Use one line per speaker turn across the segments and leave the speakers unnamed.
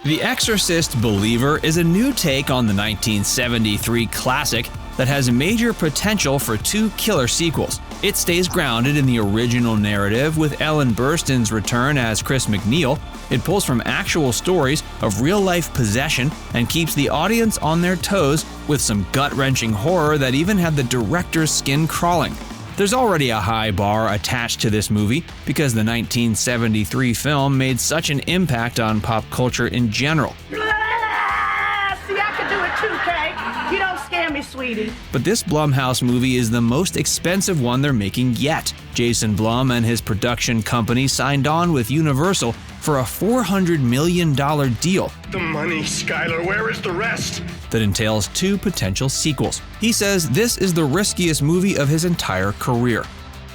The Exorcist Believer is a new take on the 1973 classic that has major potential for 2 killer sequels. It stays grounded in the original narrative with Ellen Burstyn's return as Chris MacNeil. It pulls from actual stories of real-life possession and keeps the audience on their toes with some gut-wrenching horror that even had the director's skin crawling. There's already a high bar attached to this movie because the 1973 film made such an impact on pop culture in general.
See, I can do it too, Kay. You don't scare me, sweetie.
But this Blumhouse movie is the most expensive one they're making yet. Jason Blum and his production company signed on with Universal for a $400 million deal.
The money, Skylar, where is the rest?
That entails 2 potential sequels. He says this is the riskiest movie of his entire career.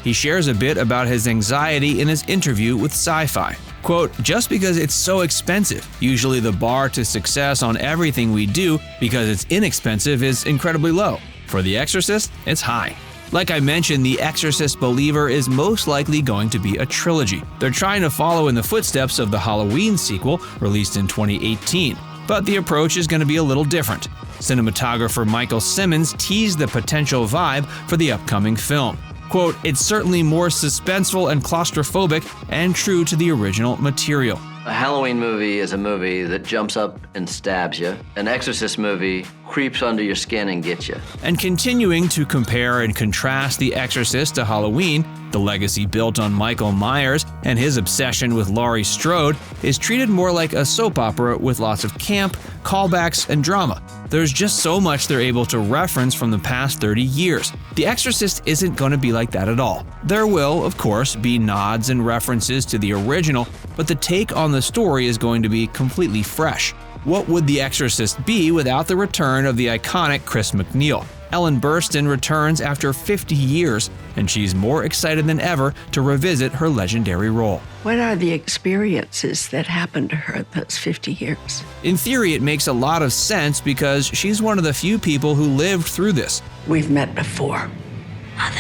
He shares a bit about his anxiety in his interview with Sci-Fi. Quote, "Just because it's so expensive, usually the bar to success on everything we do because it's inexpensive is incredibly low. For The Exorcist, it's high." Like I mentioned, The Exorcist Believer is most likely going to be a trilogy. They're trying to follow in the footsteps of the Halloween sequel, released in 2018. But the approach is going to be a little different. Cinematographer Michael Simmons teased the potential vibe for the upcoming film. Quote, "It's certainly more suspenseful and claustrophobic and true to the original material."
A Halloween movie is a movie that jumps up and stabs you. An Exorcist movie creeps under your skin and gets you.
And continuing to compare and contrast The Exorcist to Halloween, the legacy built on Michael Myers and his obsession with Laurie Strode is treated more like a soap opera with lots of camp, callbacks, and drama. There's just so much they're able to reference from the past 30 years. The Exorcist isn't going to be like that at all. There will, of course, be nods and references to the original, but the take on the story is going to be completely fresh. What would The Exorcist be without the return of the iconic Chris MacNeil? Ellen Burstyn returns after 50 years, and she's more excited than ever to revisit her legendary role.
What are the experiences that happened to her those 50 years?
In theory, it makes a lot of sense because she's one of the few people who lived through this.
We've met before. Mother.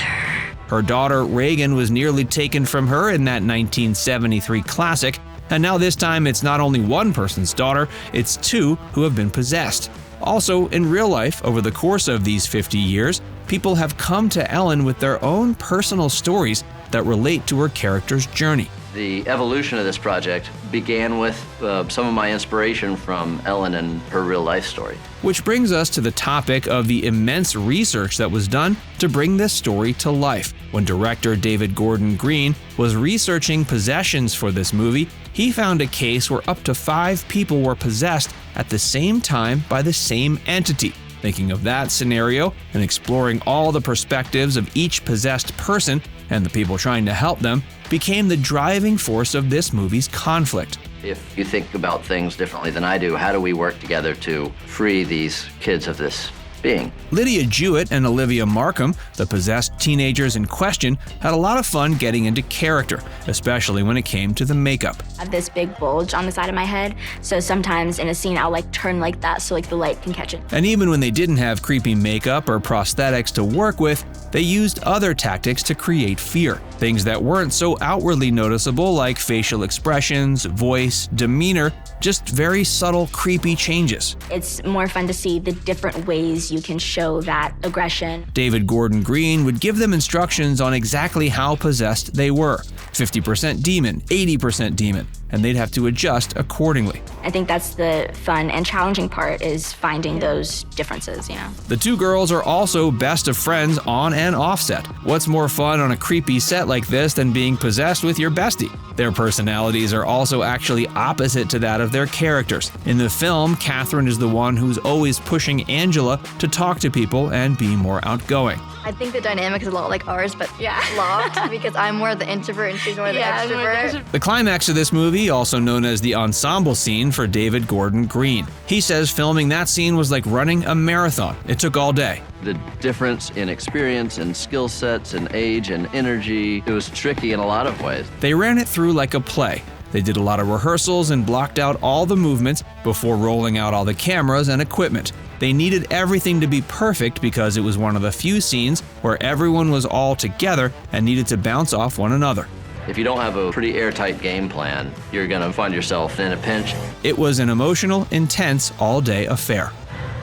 Her daughter, Reagan, was nearly taken from her in that 1973 classic, and now this time it's not only one person's daughter, it's 2 who have been possessed. Also, in real life, over the course of these 50 years, people have come to Ellen with their own personal stories that relate to her character's journey.
The evolution of this project began with some of my inspiration from Ellen and her real life story.
Which brings us to the topic of the immense research that was done to bring this story to life. When director David Gordon Green was researching possessions for this movie, he found a case where up to 5 people were possessed at the same time by the same entity. Thinking of that scenario and exploring all the perspectives of each possessed person and the people trying to help them became the driving force of this movie's conflict.
If you think about things differently than I do, how do we work together to free these kids of this being?
Lydia Jewett and Olivia Marcum, the possessed teenagers in question, had a lot of fun getting into character, especially when it came to the makeup.
I have this big bulge on the side of my head, so sometimes in a scene I'll turn like that so the light can catch it.
And even when they didn't have creepy makeup or prosthetics to work with, they used other tactics to create fear. Things that weren't so outwardly noticeable like facial expressions, voice, demeanor, just very subtle, creepy changes.
It's more fun to see the different ways you can show that aggression.
David Gordon Green would give them instructions on exactly how possessed they were. 50% demon, 80% demon, and they'd have to adjust accordingly.
I think that's the fun and challenging part, is finding those differences,
The 2 girls are also best of friends on and off set. What's more fun on a creepy set like this than being possessed with your bestie? Their personalities are also actually opposite to that of their characters. In the film, Catherine is the one who's always pushing Angela to talk to people and be more outgoing.
I think the dynamic is a lot like ours, but locked, because I'm more the introvert and she's more the extrovert.
The climax of this movie, also known as the ensemble scene for David Gordon Green. He says filming that scene was like running a marathon. It took all day.
The difference in experience and skill sets and age and energy, it was tricky in a lot of ways.
They ran it through like a play. They did a lot of rehearsals and blocked out all the movements before rolling out all the cameras and equipment. They needed everything to be perfect because it was one of the few scenes where everyone was all together and needed to bounce off one another.
If you don't have a pretty airtight game plan, you're gonna find yourself in a pinch.
It was an emotional, intense, all-day affair.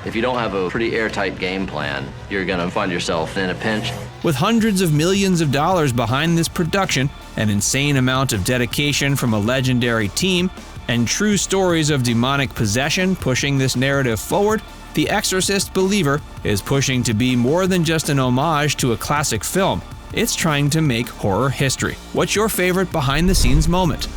If you don't have a pretty airtight game plan, you're gonna find yourself in a pinch.
With hundreds of millions of dollars behind this production, an insane amount of dedication from a legendary team, and true stories of demonic possession pushing this narrative forward, The Exorcist Believer is pushing to be more than just an homage to a classic film. It's trying to make horror history. What's your favorite behind-the-scenes moment?